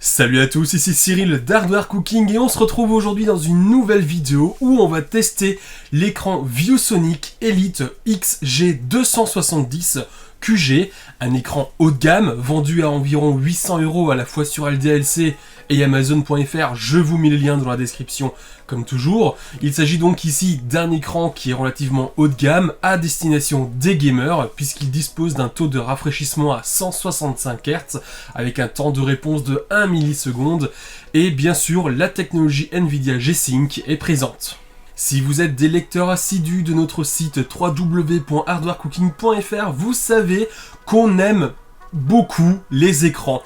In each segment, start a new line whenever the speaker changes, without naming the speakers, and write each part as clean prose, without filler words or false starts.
Salut à tous, ici Cyril d'Hardware Cooking et on se retrouve aujourd'hui dans une nouvelle vidéo où on va tester l'écran ViewSonic Elite XG270 QG, un écran haut de gamme vendu à environ 800 € à la fois sur LDLC et Amazon.fr. Je vous mets les liens dans la description comme toujours. Il s'agit donc ici d'un écran qui est relativement haut de gamme à destination des gamers puisqu'il dispose d'un taux de rafraîchissement à 165 Hz avec un temps de réponse de 1 milliseconde et bien sûr la technologie Nvidia G-Sync est présente. Si vous êtes des lecteurs assidus de notre site www.hardwarecooking.fr, vous savez qu'on aime beaucoup les écrans.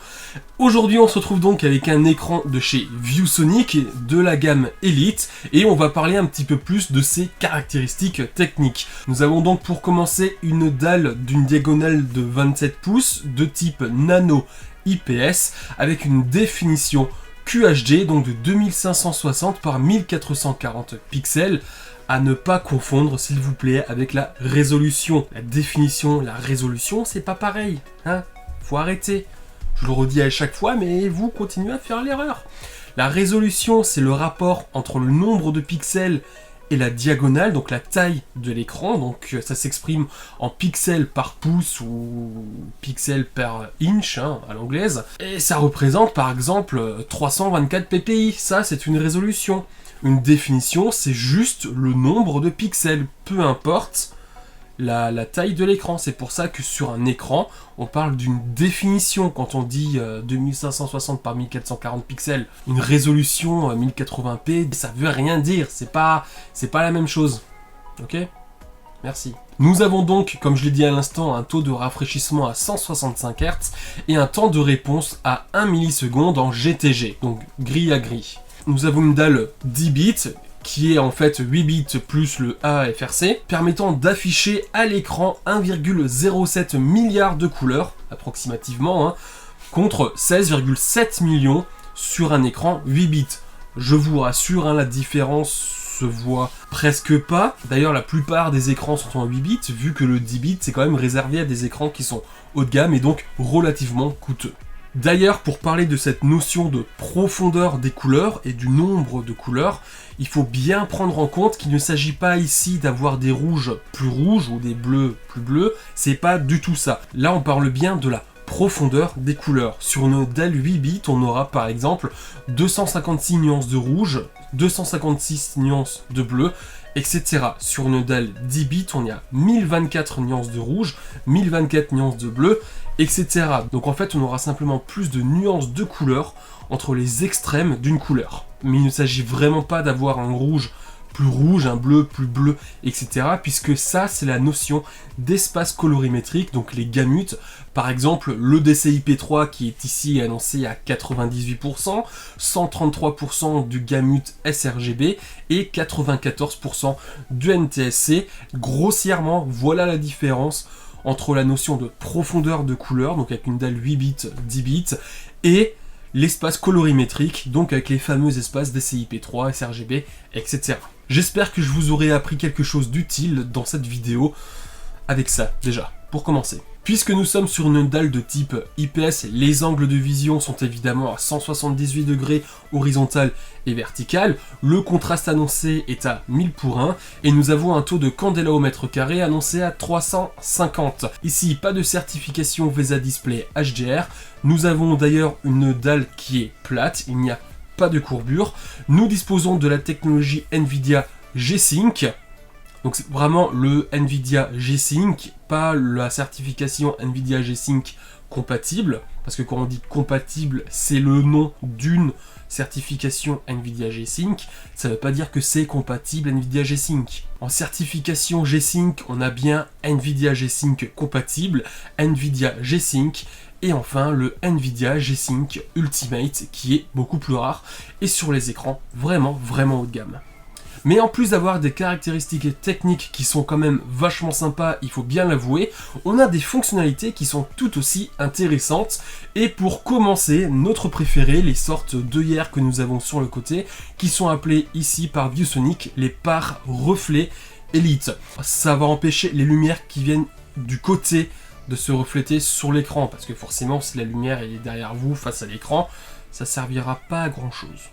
Aujourd'hui, on se retrouve donc avec un écran de chez ViewSonic de la gamme Elite et on va parler un petit peu plus de ses caractéristiques techniques. Nous avons donc pour commencer une dalle d'une diagonale de 27 pouces de type Nano IPS avec une définition QHD, donc de 2560 par 1440 pixels, à ne pas confondre s'il vous plaît avec la résolution. La définition, la résolution, c'est pas pareil, hein, faut arrêter. Je le redis à chaque fois, mais vous continuez à faire l'erreur. La résolution, c'est le rapport entre le nombre de pixels et la diagonale, donc la taille de l'écran, donc ça s'exprime en pixels par pouce ou pixels par inch hein, à l'anglaise, et ça représente par exemple 324 ppi, ça c'est une résolution. Une définition, c'est juste le nombre de pixels, peu importe la taille de l'écran. C'est pour ça que sur un écran, on parle d'une définition quand on dit 2560 par 1440 pixels. Une résolution 1080p, ça veut rien dire, c'est pas la même chose. Ok ? Merci. Nous avons donc, comme je l'ai dit à l'instant, un taux de rafraîchissement à 165 Hz et un temps de réponse à 1 milliseconde en GTG, donc gris à gris. Nous avons une dalle 10 bits, qui est en fait 8 bits plus le AFRC, permettant d'afficher à l'écran 1,07 milliard de couleurs, approximativement, hein, contre 16,7 millions sur un écran 8 bits. Je vous rassure, hein, la différence se voit presque pas. D'ailleurs, la plupart des écrans sont en 8 bits, vu que le 10 bits, c'est quand même réservé à des écrans qui sont haut de gamme et donc relativement coûteux. D'ailleurs, pour parler de cette notion de profondeur des couleurs et du nombre de couleurs, il faut bien prendre en compte qu'il ne s'agit pas ici d'avoir des rouges plus rouges ou des bleus plus bleus, c'est pas du tout ça. Là, on parle bien de la profondeur des couleurs. Sur une dalle 8 bits, on aura par exemple 256 nuances de rouge, 256 nuances de bleu, etc. Sur une dalle 10 bits, on y a 1024 nuances de rouge, 1024 nuances de bleu, etc. Donc en fait, on aura simplement plus de nuances de couleurs entre les extrêmes d'une couleur. Mais il ne s'agit vraiment pas d'avoir un rouge, un bleu plus bleu, etc. Puisque ça, c'est la notion d'espace colorimétrique, donc les gamutes. Par exemple, le DCI-P3 qui est ici annoncé à 98%, 133% du gamut sRGB et 94% du NTSC. Grossièrement, voilà la différence entre la notion de profondeur de couleur, donc avec une dalle 8 bits, 10 bits, et l'espace colorimétrique, donc avec les fameux espaces DCI-P3, sRGB, etc. J'espère que je vous aurai appris quelque chose d'utile dans cette vidéo avec ça, déjà, pour commencer. Puisque nous sommes sur une dalle de type IPS, les angles de vision sont évidemment à 178 degrés horizontal et vertical, le contraste annoncé est à 1000 pour 1, et nous avons un taux de candela au mètre carré annoncé à 350. Ici, pas de certification VESA Display HDR, nous avons d'ailleurs une dalle qui est plate, il n'y a pas de courbure, nous disposons de la technologie Nvidia G-Sync, donc c'est vraiment le Nvidia G-Sync, pas la certification Nvidia G-Sync compatible, parce que quand on dit compatible, c'est le nom d'une certification Nvidia G-Sync, ça ne veut pas dire que c'est compatible Nvidia G-Sync. En certification G-Sync, on a bien Nvidia G-Sync compatible, Nvidia G-Sync, et enfin le Nvidia G-Sync Ultimate, qui est beaucoup plus rare, et sur les écrans vraiment haut de gamme. Mais en plus d'avoir des caractéristiques techniques qui sont quand même vachement sympas, il faut bien l'avouer, on a des fonctionnalités qui sont tout aussi intéressantes. Et pour commencer, notre préféré, les sortes d'œillères que nous avons sur le côté, qui sont appelées ici par ViewSonic les pare reflets Elite. Ça va empêcher les lumières qui viennent du côté de se refléter sur l'écran, parce que forcément si la lumière est derrière vous face à l'écran, ça servira pas à grand chose.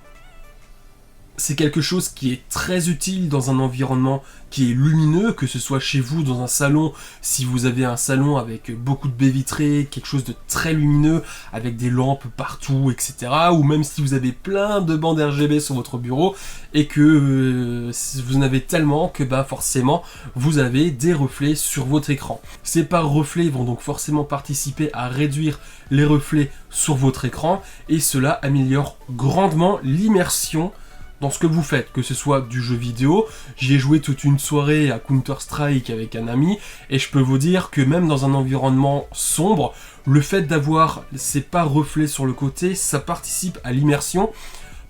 C'est quelque chose qui est très utile dans un environnement qui est lumineux, que ce soit chez vous dans un salon, si vous avez un salon avec beaucoup de baies vitrées, quelque chose de très lumineux, avec des lampes partout, etc. Ou même si vous avez plein de bandes RGB sur votre bureau et que vous en avez tellement que forcément vous avez des reflets sur votre écran. Ces par reflets vont donc forcément participer à réduire les reflets sur votre écran et cela améliore grandement l'immersion dans ce que vous faites, que ce soit du jeu vidéo. J'y ai joué toute une soirée à Counter-Strike avec un ami, et je peux vous dire que même dans un environnement sombre, le fait d'avoir ces pas reflets sur le côté, ça participe à l'immersion,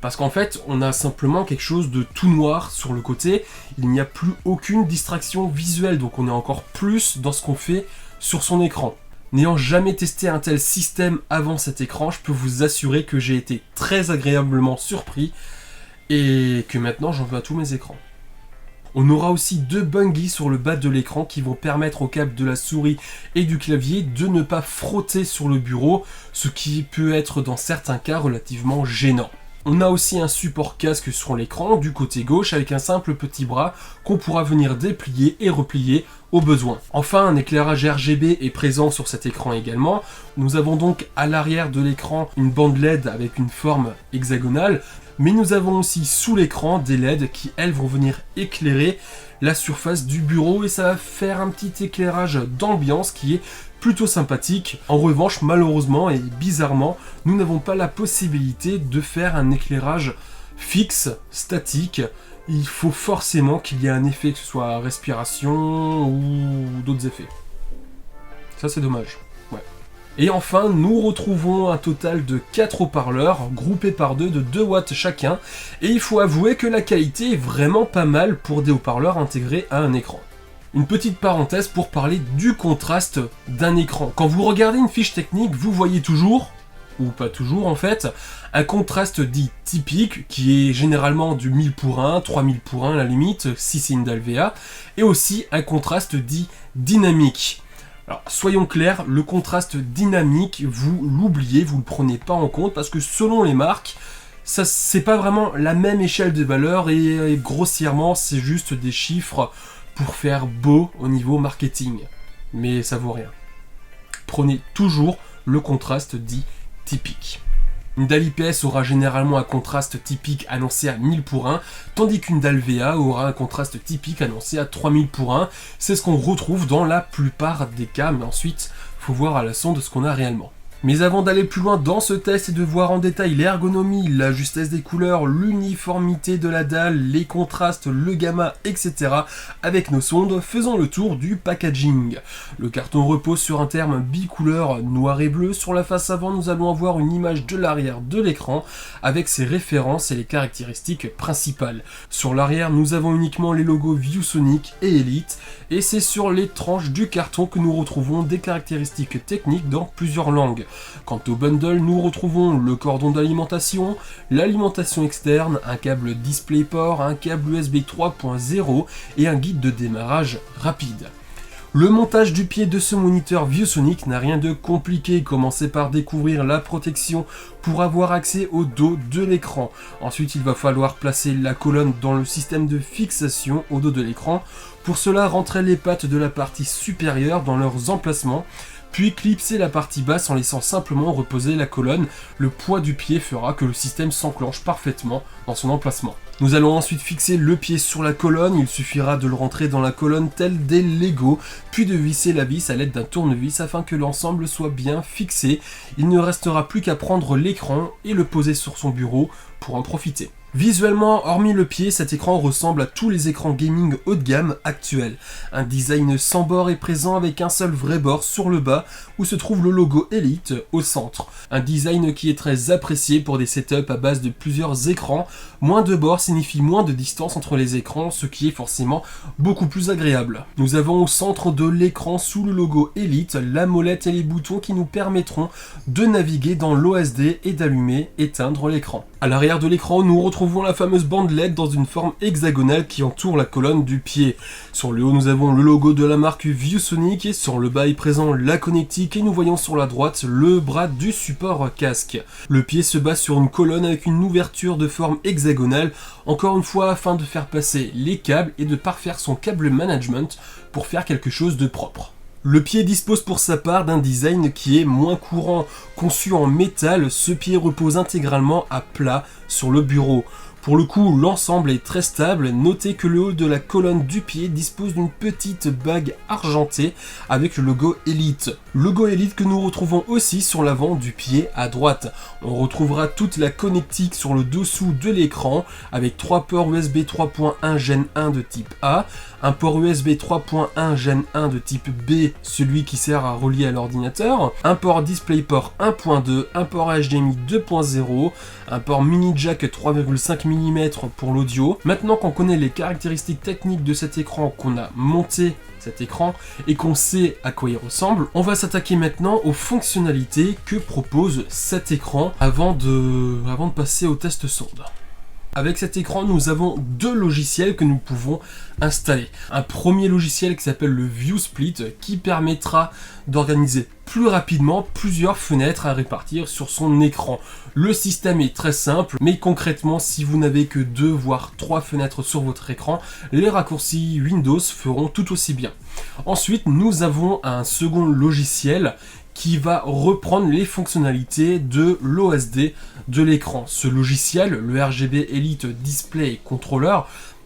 parce qu'en fait, on a simplement quelque chose de tout noir sur le côté, il n'y a plus aucune distraction visuelle, donc on est encore plus dans ce qu'on fait sur son écran. N'ayant jamais testé un tel système avant cet écran, je peux vous assurer que j'ai été très agréablement surpris, et que maintenant j'en veux à tous mes écrans. On aura aussi 2 bungees sur le bas de l'écran qui vont permettre au câble de la souris et du clavier de ne pas frotter sur le bureau, ce qui peut être dans certains cas relativement gênant. On a aussi un support casque sur l'écran du côté gauche avec un simple petit bras qu'on pourra venir déplier et replier au besoin. Enfin, un éclairage RGB est présent sur cet écran également. Nous avons donc à l'arrière de l'écran une bande LED avec une forme hexagonale, mais nous avons aussi sous l'écran des LED qui, elles, vont venir éclairer la surface du bureau et ça va faire un petit éclairage d'ambiance qui est plutôt sympathique. En revanche, malheureusement et bizarrement, nous n'avons pas la possibilité de faire un éclairage fixe, statique. Il faut forcément qu'il y ait un effet, que ce soit respiration ou d'autres effets. Ça, c'est dommage. Et enfin, nous retrouvons un total de 4 haut-parleurs, groupés par 2 de 2 watts chacun, et il faut avouer que la qualité est vraiment pas mal pour des haut-parleurs intégrés à un écran. Une petite parenthèse pour parler du contraste d'un écran. Quand vous regardez une fiche technique, vous voyez toujours, ou pas toujours en fait, un contraste dit typique, qui est généralement du 1000 pour 1, 3000 pour 1 à la limite, si c'est une dalle VA, et aussi un contraste dit dynamique. Alors, soyons clairs, le contraste dynamique, vous l'oubliez, vous le prenez pas en compte, parce que selon les marques, ça c'est pas vraiment la même échelle de valeur, et grossièrement, c'est juste des chiffres pour faire beau au niveau marketing. Mais ça vaut rien. Prenez toujours le contraste dit typique. Une dalle IPS aura généralement un contraste typique annoncé à 1000 pour 1, tandis qu'une dalle VA aura un contraste typique annoncé à 3000 pour 1. C'est ce qu'on retrouve dans la plupart des cas, mais ensuite, faut voir à la sonde ce qu'on a réellement. Mais avant d'aller plus loin dans ce test et de voir en détail l'ergonomie, la justesse des couleurs, l'uniformité de la dalle, les contrastes, le gamma, etc. avec nos sondes, faisons le tour du packaging. Le carton repose sur un terme bicouleur noir et bleu. Sur la face avant, nous allons avoir une image de l'arrière de l'écran avec ses références et les caractéristiques principales. Sur l'arrière, nous avons uniquement les logos ViewSonic et Elite, et c'est sur les tranches du carton que nous retrouvons des caractéristiques techniques dans plusieurs langues. Quant au bundle, nous retrouvons le cordon d'alimentation, l'alimentation externe, un câble DisplayPort, un câble USB 3.0 et un guide de démarrage rapide. Le montage du pied de ce moniteur ViewSonic n'a rien de compliqué. Commencez par découvrir la protection pour avoir accès au dos de l'écran. Ensuite, il va falloir placer la colonne dans le système de fixation au dos de l'écran. Pour cela, rentrez les pattes de la partie supérieure dans leurs emplacements, puis clipser la partie basse en laissant simplement reposer la colonne. Le poids du pied fera que le système s'enclenche parfaitement dans son emplacement. Nous allons ensuite fixer le pied sur la colonne, il suffira de le rentrer dans la colonne tel des Lego, puis de visser la vis à l'aide d'un tournevis afin que l'ensemble soit bien fixé. Il ne restera plus qu'à prendre l'écran et le poser sur son bureau pour en profiter. Visuellement, hormis le pied, cet écran ressemble à tous les écrans gaming haut de gamme actuels. Un design sans bord est présent avec un seul vrai bord sur le bas où se trouve le logo Elite au centre. Un design qui est très apprécié pour des setups à base de plusieurs écrans. Moins de bords signifie moins de distance entre les écrans, ce qui est forcément beaucoup plus agréable. Nous avons au centre de l'écran sous le logo Elite la molette et les boutons qui nous permettront de naviguer dans l'OSD et d'allumer, éteindre l'écran. À l'arrière de l'écran, nous retrouvons la fameuse bande LED dans une forme hexagonale qui entoure la colonne du pied. Sur le haut, nous avons le logo de la marque ViewSonic et sur le bas est présent la connectique et nous voyons sur la droite le bras du support casque. Le pied se base sur une colonne avec une ouverture de forme hexagonale, encore une fois afin de faire passer les câbles et de parfaire son câble management pour faire quelque chose de propre. Le pied dispose pour sa part d'un design qui est moins courant. Conçu en métal, ce pied repose intégralement à plat sur le bureau. Pour le coup, l'ensemble est très stable. Notez que le haut de la colonne du pied dispose d'une petite bague argentée avec le logo Elite. Logo Elite que nous retrouvons aussi sur l'avant du pied à droite. On retrouvera toute la connectique sur le dessous de l'écran avec 3 ports USB 3.1 Gen 1 de type A, un port USB 3.1 Gen 1 de type B, celui qui sert à relier à l'ordinateur, un port DisplayPort 1.2, un port HDMI 2.0, un port mini jack 3,5 mm pour l'audio. Maintenant qu'on connaît les caractéristiques techniques de cet écran, qu'on a monté cet écran et qu'on sait à quoi il ressemble, on va s'attaquer maintenant aux fonctionnalités que propose cet écran avant de passer au test sonde. Avec cet écran, nous avons deux logiciels que nous pouvons installer. Un premier logiciel qui s'appelle le ViewSplit qui permettra d'organiser plus rapidement plusieurs fenêtres à répartir sur son écran. Le système est très simple, mais concrètement, si vous n'avez que 2 voire 3 fenêtres sur votre écran, les raccourcis Windows feront tout aussi bien. Ensuite, nous avons un second logiciel qui va reprendre les fonctionnalités de l'OSD de l'écran. Ce logiciel, le RGB Elite Display Controller,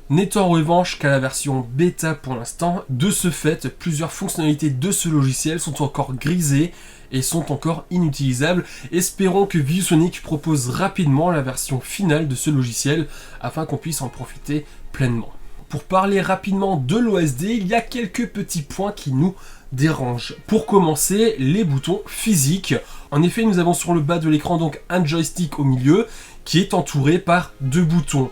n'est en revanche qu'à la version bêta pour l'instant. De ce fait, plusieurs fonctionnalités de ce logiciel sont encore grisées et sont encore inutilisables. Espérons que ViewSonic propose rapidement la version finale de ce logiciel afin qu'on puisse en profiter pleinement. Pour parler rapidement de l'OSD, il y a quelques petits points qui nous dérangent. Pour commencer, les boutons physiques. En effet, nous avons sur le bas de l'écran donc un joystick au milieu qui est entouré par 2 boutons.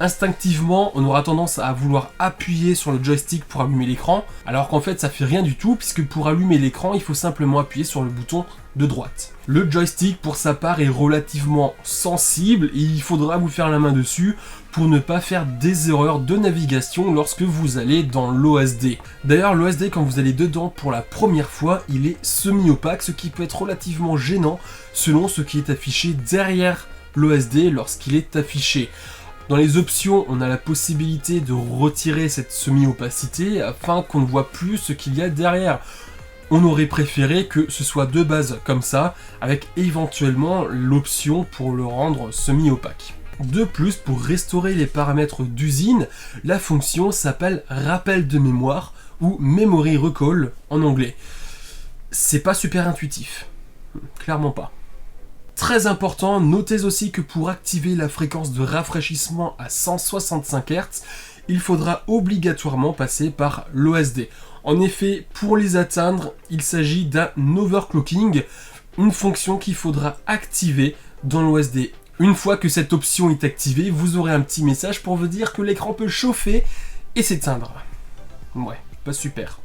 Instinctivement, on aura tendance à vouloir appuyer sur le joystick pour allumer l'écran, alors qu'en fait ça fait rien du tout, puisque pour allumer l'écran, il faut simplement appuyer sur le bouton de droite. Le joystick pour sa part est relativement sensible et il faudra vous faire la main dessus pour ne pas faire des erreurs de navigation lorsque vous allez dans l'OSD. D'ailleurs, l'OSD, quand vous allez dedans pour la première fois, il est semi-opaque, ce qui peut être relativement gênant selon ce qui est affiché derrière l'OSD lorsqu'il est affiché. Dans les options, on a la possibilité de retirer cette semi-opacité afin qu'on ne voit plus ce qu'il y a derrière. On aurait préféré que ce soit de base comme ça, avec éventuellement l'option pour le rendre semi-opaque. De plus, pour restaurer les paramètres d'usine, la fonction s'appelle rappel de mémoire ou memory recall en anglais. C'est pas super intuitif, clairement pas. Très important, notez aussi que pour activer la fréquence de rafraîchissement à 165 Hz, il faudra obligatoirement passer par l'OSD. En effet, pour les atteindre, il s'agit d'un overclocking, une fonction qu'il faudra activer dans l'OSD. Une fois que cette option est activée, vous aurez un petit message pour vous dire que l'écran peut chauffer et s'éteindre. Ouais, pas super.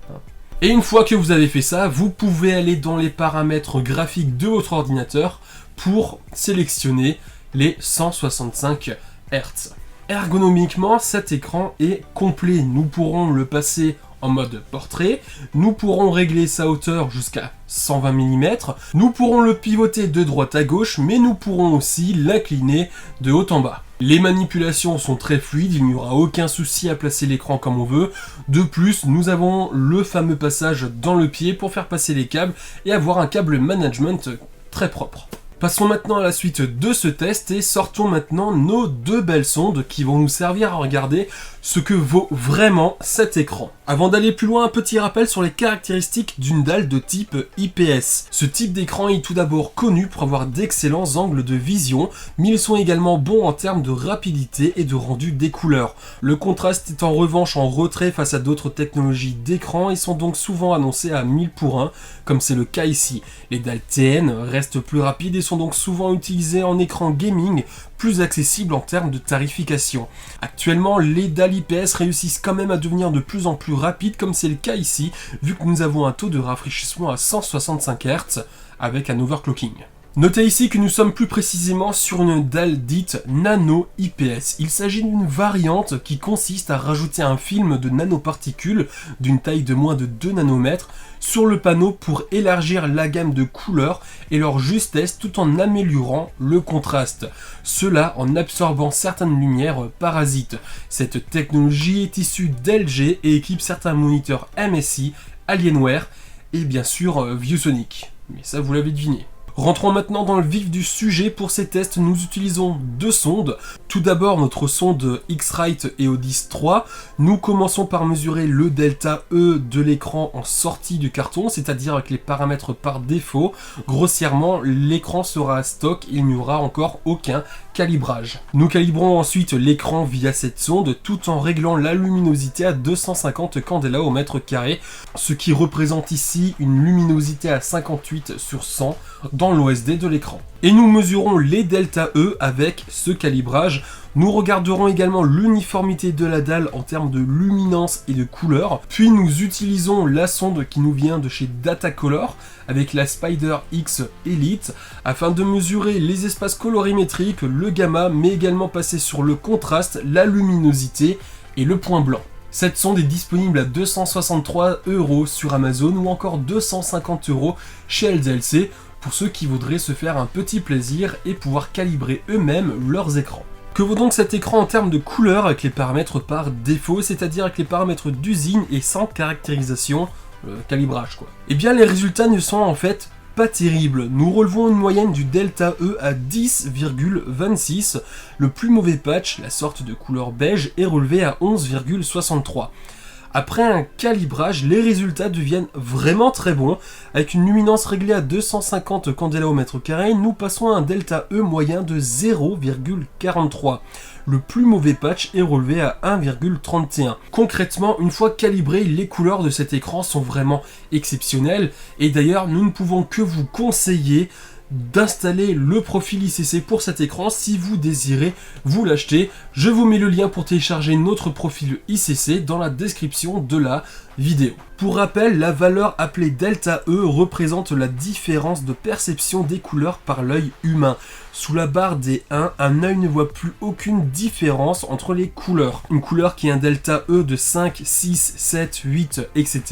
Et une fois que vous avez fait ça, vous pouvez aller dans les paramètres graphiques de votre ordinateur pour sélectionner les 165 Hz. Ergonomiquement, cet écran est complet. Nous pourrons le passer en mode portrait, nous pourrons régler sa hauteur jusqu'à 120 mm, nous pourrons le pivoter de droite à gauche, mais nous pourrons aussi l'incliner de haut en bas. Les manipulations sont très fluides, il n'y aura aucun souci à placer l'écran comme on veut. De plus, nous avons le fameux passage dans le pied pour faire passer les câbles et avoir un câble management très propre. Passons maintenant à la suite de ce test et sortons maintenant nos 2 belles sondes qui vont nous servir à regarder ce que vaut vraiment cet écran. Avant d'aller plus loin, un petit rappel sur les caractéristiques d'une dalle de type IPS. Ce type d'écran est tout d'abord connu pour avoir d'excellents angles de vision, mais ils sont également bons en termes de rapidité et de rendu des couleurs. Le contraste est en revanche en retrait face à d'autres technologies d'écran et sont donc souvent annoncés à 1000 pour 1, comme c'est le cas ici. Les dalles TN restent plus rapides et sont donc souvent utilisées en écran gaming, plus accessible en termes de tarification. Actuellement, les dalles IPS réussissent quand même à devenir de plus en plus rapides, comme c'est le cas ici, vu que nous avons un taux de rafraîchissement à 165 Hz avec un overclocking. Notez ici que nous sommes plus précisément sur une dalle dite nano IPS. Il s'agit d'une variante qui consiste à rajouter un film de nanoparticules d'une taille de moins de 2 nanomètres sur le panneau pour élargir la gamme de couleurs et leur justesse tout en améliorant le contraste. Cela en absorbant certaines lumières parasites. Cette technologie est issue d'LG et équipe certains moniteurs MSI, Alienware et bien sûr ViewSonic. Mais ça vous l'avez deviné. Rentrons maintenant dans le vif du sujet. Pour ces tests, nous utilisons deux sondes. Tout d'abord, notre sonde X-Rite EODIS 3. Nous commençons par mesurer le delta E de l'écran en sortie du carton, c'est-à-dire avec les paramètres par défaut. Grossièrement, l'écran sera à stock, il n'y aura encore aucun calibrage. Nous calibrons ensuite l'écran via cette sonde tout en réglant la luminosité à 250 candela au mètre carré, ce qui représente ici une luminosité à 58 sur 100 dans l'OSD de l'écran. Et nous mesurons les delta E avec ce calibrage. Nous regarderons également l'uniformité de la dalle en termes de luminance et de couleur. Puis nous utilisons la sonde qui nous vient de chez Datacolor avec la Spider X Elite afin de mesurer les espaces colorimétriques, le gamma, mais également passer sur le contraste, la luminosité et le point blanc. Cette sonde est disponible à 263 € sur Amazon ou encore 250 € chez LDLC pour ceux qui voudraient se faire un petit plaisir et pouvoir calibrer eux-mêmes leurs écrans. Que vaut donc cet écran en termes de couleur avec les paramètres par défaut, c'est-à-dire avec les paramètres d'usine et sans caractérisation, calibrage quoi. Eh bien les résultats ne sont en fait pas terribles. Nous relevons une moyenne du delta E à 10,26. Le plus mauvais patch, la sorte de couleur beige, est relevé à 11,63. Après un calibrage, les résultats deviennent vraiment très bons. Avec une luminance réglée à 250 candela au mètre carré, nous passons à un delta E moyen de 0,43. Le plus mauvais patch est relevé à 1,31. Concrètement, une fois calibrées, les couleurs de cet écran sont vraiment exceptionnelles. Et d'ailleurs, nous ne pouvons que vous conseiller d'installer le profil ICC pour cet écran si vous désirez vous l'acheter. Je vous mets le lien pour télécharger notre profil ICC dans la description de la vidéo. Pour rappel, la valeur appelée delta E représente la différence de perception des couleurs par l'œil humain. Sous la barre des 1, un œil ne voit plus aucune différence entre les couleurs. Une couleur qui a un delta E de 5, 6, 7, 8, etc.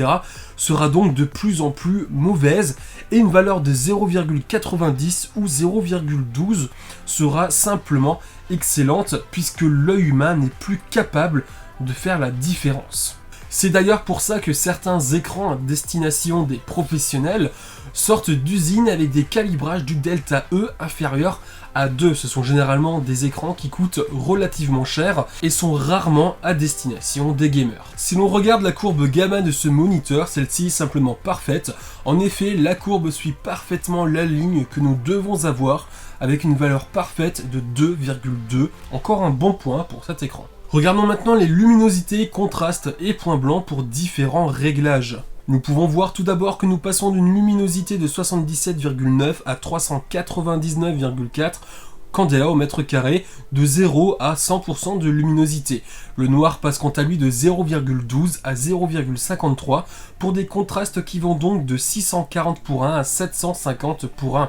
sera donc de plus en plus mauvaise et une valeur de 0,90 ou 0,12 sera simplement excellente puisque l'œil humain n'est plus capable de faire la différence. C'est d'ailleurs pour ça que certains écrans à destination des professionnels sortent d'usine avec des calibrages du delta E inférieur à 2. Ce sont généralement des écrans qui coûtent relativement cher et sont rarement à destination des gamers. Si l'on regarde la courbe gamma de ce moniteur, celle-ci est simplement parfaite. En effet, la courbe suit parfaitement la ligne que nous devons avoir avec une valeur parfaite de 2,2. Encore un bon point pour cet écran. Regardons maintenant les luminosités, contrastes et points blancs pour différents réglages. Nous pouvons voir tout d'abord que nous passons d'une luminosité de 77,9 à 399,4 candela au mètre carré, de 0 à 100% de luminosité. Le noir passe quant à lui de 0,12 à 0,53 pour des contrastes qui vont donc de 640:1 à 750:1.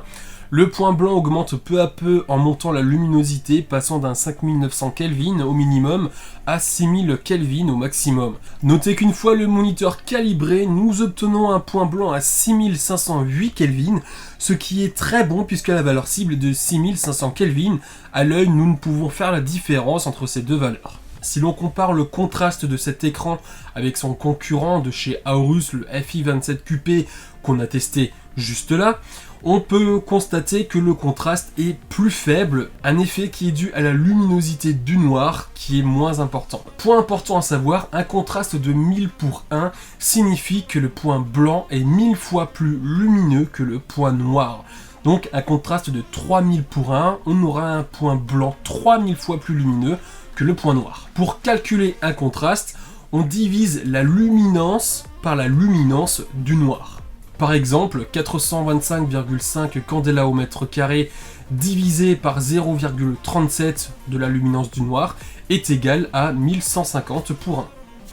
Le point blanc augmente peu à peu en montant la luminosité, passant d'un 5900 Kelvin au minimum à 6000 Kelvin au maximum. Notez qu'une fois le moniteur calibré, nous obtenons un point blanc à 6508 Kelvin, ce qui est très bon puisque la valeur cible est de 6500 Kelvin. À l'œil, nous ne pouvons faire la différence entre ces deux valeurs. Si l'on compare le contraste de cet écran avec son concurrent de chez Aorus, le FI27QP qu'on a testé juste là, on peut constater que le contraste est plus faible, un effet qui est dû à la luminosité du noir qui est moins important. Point important à savoir, un contraste de 1000:1 signifie que le point blanc est 1000 fois plus lumineux que le point noir. Donc un contraste de 3000:1, on aura un point blanc 3000 fois plus lumineux que le point noir. Pour calculer un contraste, on divise la luminance par la luminance du noir. Par exemple, 425,5 candela au mètre carré divisé par 0,37 de la luminance du noir est égal à 1150:1.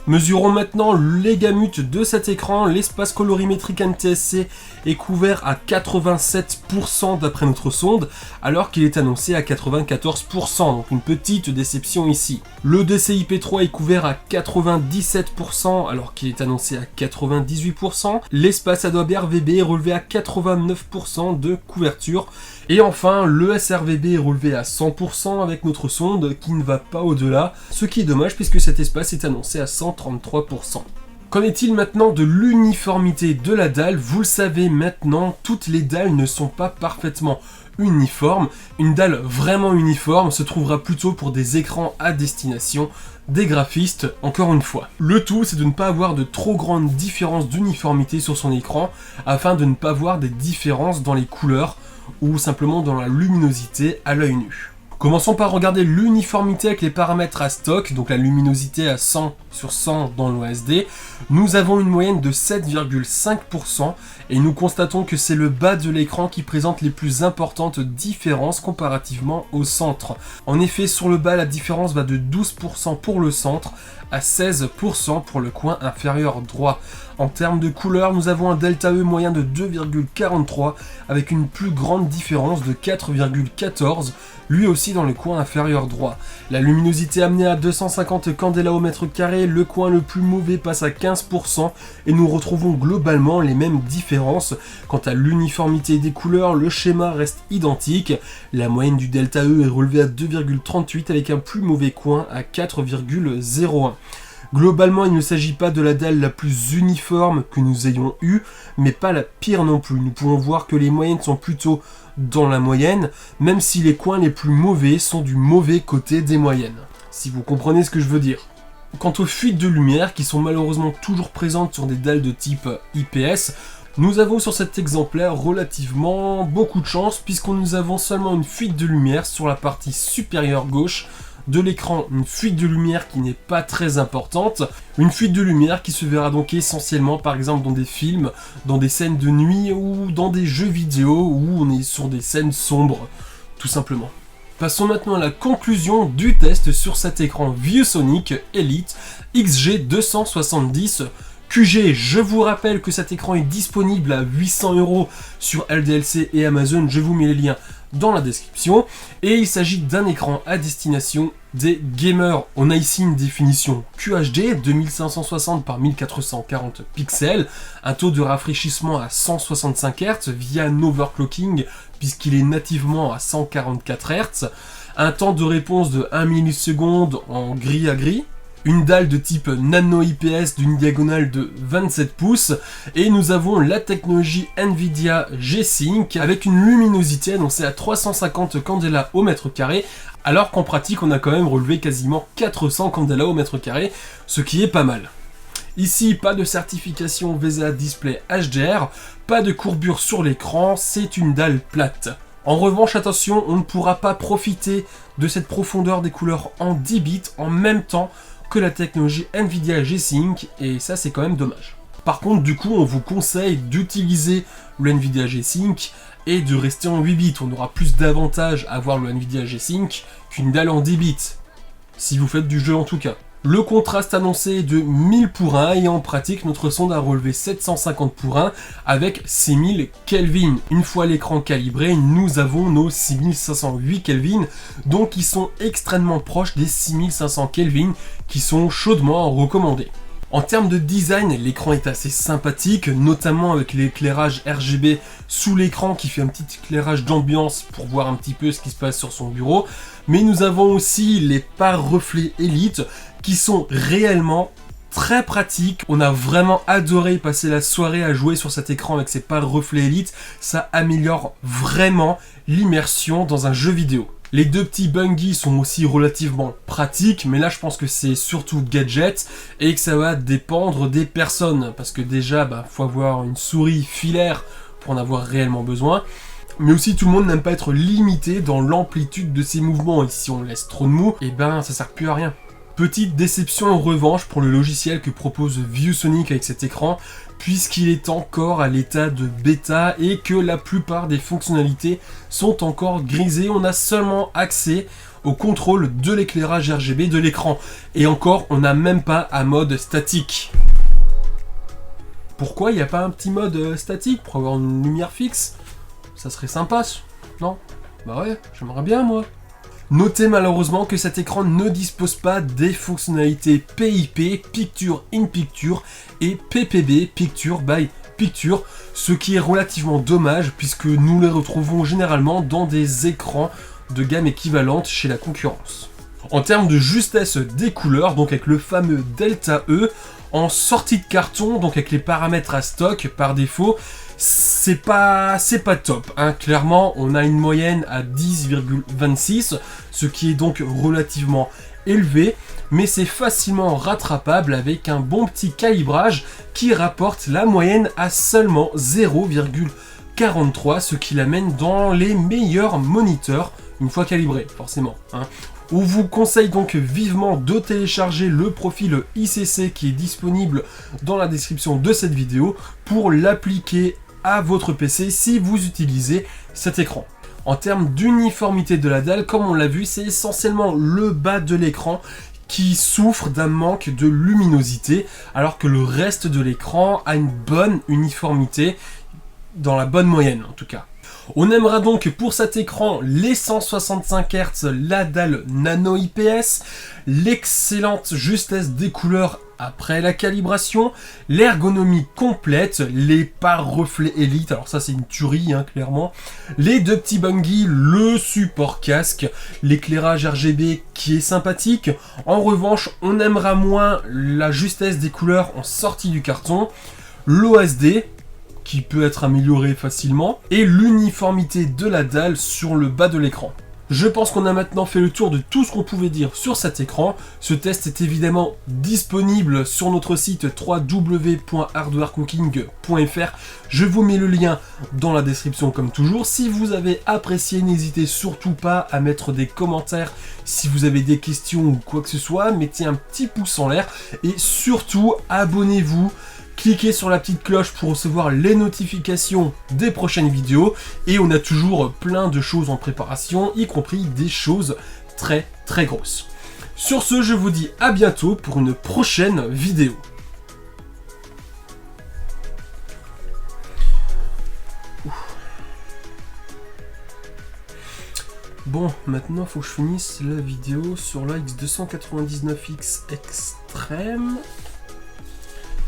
Mesurons maintenant les gamut de cet écran. L'espace colorimétrique NTSC est couvert à 87% d'après notre sonde, alors qu'il est annoncé à 94%, donc une petite déception ici. Le DCI-P3 est couvert à 97%, alors qu'il est annoncé à 98%. L'espace Adobe RVB est relevé à 89% de couverture. Et enfin, le sRVB est relevé à 100% avec notre sonde qui ne va pas au-delà, ce qui est dommage puisque cet espace est annoncé à 133%. Qu'en est-il maintenant de l'uniformité de la dalle? Vous le savez maintenant, toutes les dalles ne sont pas parfaitement uniformes. Une dalle vraiment uniforme se trouvera plutôt pour des écrans à destination des graphistes, encore une fois. Le tout, c'est de ne pas avoir de trop grandes différences d'uniformité sur son écran, afin de ne pas voir des différences dans les couleurs, ou simplement dans la luminosité à l'œil nu. Commençons par regarder l'uniformité avec les paramètres à stock, donc la luminosité à 100 sur 100 dans l'OSD. Nous avons une moyenne de 7,5% et nous constatons que c'est le bas de l'écran qui présente les plus importantes différences comparativement au centre. En effet, sur le bas, la différence va de 12% pour le centre à 16% pour le coin inférieur droit. En termes de couleur, nous avons un delta E moyen de 2,43 avec une plus grande différence de 4,14, lui aussi dans le coin inférieur droit. La luminosité amenée à 250 candela au mètre carré, le coin le plus mauvais passe à 15% et nous retrouvons globalement les mêmes différences. Quant à l'uniformité des couleurs, le schéma reste identique. La moyenne du delta E est relevée à 2,38 avec un plus mauvais coin à 4,01. Globalement, il ne s'agit pas de la dalle la plus uniforme que nous ayons eue, mais pas la pire non plus. Nous pouvons voir que les moyennes sont plutôt dans la moyenne, même si les coins les plus mauvais sont du mauvais côté des moyennes. Si vous comprenez ce que je veux dire. Quant aux fuites de lumière, qui sont malheureusement toujours présentes sur des dalles de type IPS, nous avons sur cet exemplaire relativement beaucoup de chance, puisqu'on nous avons seulement une fuite de lumière sur la partie supérieure gauche de l'écran, une fuite de lumière qui n'est pas très importante, une fuite de lumière qui se verra donc essentiellement par exemple dans des films, dans des scènes de nuit ou dans des jeux vidéo où on est sur des scènes sombres, tout simplement. Passons maintenant à la conclusion du test sur cet écran ViewSonic Elite XG270 QG. Je vous rappelle que cet écran est disponible à 800 € sur LDLC et Amazon, je vous mets les liens dans la description, et il s'agit d'un écran à destination des gamers. On a ici une définition QHD 2560 par 1440 pixels, un taux de rafraîchissement à 165 Hz via un overclocking puisqu'il est nativement à 144 Hz, un temps de réponse de 1 milliseconde en gris à gris, une dalle de type nano IPS d'une diagonale de 27 pouces, et nous avons la technologie Nvidia G-Sync avec une luminosité annoncée à 350 candela au mètre carré, alors qu'en pratique on a quand même relevé quasiment 400 candela au mètre carré, ce qui est pas mal. Ici, pas de certification VESA Display HDR, pas de courbure sur l'écran, c'est une dalle plate. En revanche, attention, on ne pourra pas profiter de cette profondeur des couleurs en 10 bits en même temps que la technologie Nvidia G-Sync, et ça c'est quand même dommage. Par contre, du coup, on vous conseille d'utiliser le Nvidia G-Sync et de rester en 8 bits. On aura plus d'avantages à avoir le Nvidia G-Sync qu'une dalle en 10 bits, si vous faites du jeu en tout cas. Le contraste annoncé est de 1000 pour 1 et en pratique notre sonde a relevé 750 pour 1 avec 6000 Kelvin. Une fois l'écran calibré, nous avons nos 6508 Kelvin, donc ils sont extrêmement proches des 6500 Kelvin qui sont chaudement recommandés. En termes de design, l'écran est assez sympathique, notamment avec l'éclairage RGB sous l'écran qui fait un petit éclairage d'ambiance pour voir un petit peu ce qui se passe sur son bureau. Mais nous avons aussi les pare-reflets Elite qui sont réellement très pratiques. On a vraiment adoré passer la soirée à jouer sur cet écran avec ces pare-reflets Elite. Ça améliore vraiment l'immersion dans un jeu vidéo. Les deux petits bungees sont aussi relativement pratiques, mais là je pense que c'est surtout gadget et que ça va dépendre des personnes. Parce que déjà, faut avoir une souris filaire pour en avoir réellement besoin. Mais aussi tout le monde n'aime pas être limité dans l'amplitude de ses mouvements. Et si on laisse trop de mou, ça sert plus à rien. Petite déception en revanche pour le logiciel que propose ViewSonic avec cet écran, puisqu'il est encore à l'état de bêta et que la plupart des fonctionnalités sont encore grisées. On a seulement accès au contrôle de l'éclairage RGB de l'écran. Et encore, on n'a même pas un mode statique. Pourquoi il n'y a pas un petit mode statique pour avoir une lumière fixe? Ça serait sympa, non? Bah ouais, j'aimerais bien moi. Notez malheureusement que cet écran ne dispose pas des fonctionnalités PIP, Picture in Picture, et PPB, Picture by Picture, ce qui est relativement dommage puisque nous les retrouvons généralement dans des écrans de gamme équivalente chez la concurrence. En termes de justesse des couleurs, donc avec le fameux Delta E, en sortie de carton, donc avec les paramètres à stock par défaut, c'est pas top, hein. Clairement on a une moyenne à 10,26, ce qui est donc relativement élevé, mais c'est facilement rattrapable avec un bon petit calibrage qui rapporte la moyenne à seulement 0,43, ce qui l'amène dans les meilleurs moniteurs, une fois calibré forcément, hein. On vous conseille donc vivement de télécharger le profil ICC qui est disponible dans la description de cette vidéo pour l'appliquer à votre PC si vous utilisez cet écran. En termes d'uniformité de la dalle, comme on l'a vu, c'est essentiellement le bas de l'écran qui souffre d'un manque de luminosité, alors que le reste de l'écran a une bonne uniformité, dans la bonne moyenne en tout cas. On aimera donc pour cet écran les 165 Hz, la dalle Nano IPS, l'excellente justesse des couleurs après la calibration, l'ergonomie complète, les pare-reflets Elite, alors ça c'est une tuerie hein, clairement, les deux petits bungee, le support casque, l'éclairage RGB qui est sympathique. En revanche, on aimera moins la justesse des couleurs en sortie du carton, l'OSD, qui peut être amélioré facilement, et l'uniformité de la dalle sur le bas de l'écran. Je pense qu'on a maintenant fait le tour de tout ce qu'on pouvait dire sur cet écran. Ce test est évidemment disponible sur notre site www.hardwarecooking.fr. Je vous mets le lien dans la description comme toujours. Si vous avez apprécié, n'hésitez surtout pas à mettre des commentaires. Si vous avez des questions ou quoi que ce soit, mettez un petit pouce en l'air et surtout abonnez-vous. Cliquez sur la petite cloche pour recevoir les notifications des prochaines vidéos. Et on a toujours plein de choses en préparation, y compris des choses très grosses. Sur ce, je vous dis à bientôt pour une prochaine vidéo. Bon, maintenant faut que je finisse la vidéo sur la X299X Extreme.